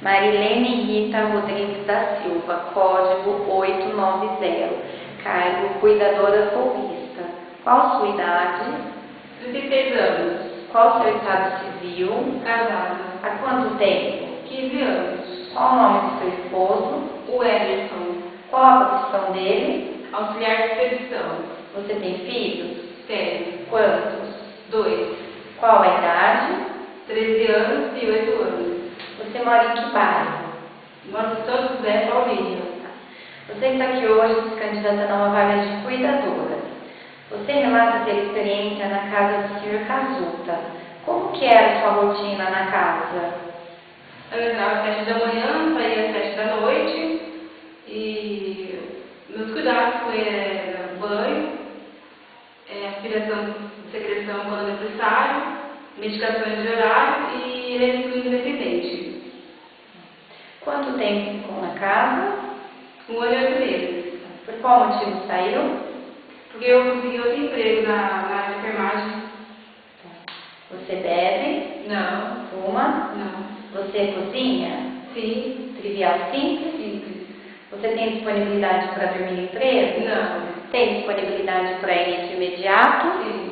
Marilene Rita Rodrigues da Silva, código 890, cargo cuidadora folguista. Qual a sua idade? 36 anos. Qual o seu estado civil? Casada. Há quanto tempo? 15 anos. Qual o nome do seu esposo? O Everton. Qual a profissão dele? Auxiliar de expedição. Você tem filhos? Tenho. Quantos? 2. Qual a idade? 13 anos e 8 anos. Você mora em que bairro? Moro em São José, Paulínia. Você está aqui hoje se candidatando a uma vaga de cuidadora. Você relata ter experiência na casa do Sr. Casuta. Como que era a sua rotina na casa? Eu entrava às 7 da manhã, saía às 7 da noite e meus cuidados com ele eram banho, aspiração de secreção quando necessário, medicações de horário e ele é independente. Quanto tempo ficou na casa? 1 ano e 8 meses. Por qual motivo saiu? Porque eu consegui outro emprego na área de enfermagem. Você bebe? Não. Fuma? Não. Você cozinha? Sim. Trivial simples? Simples. Você tem disponibilidade para dormir no emprego? Não. Tem disponibilidade para início imediato? Sim.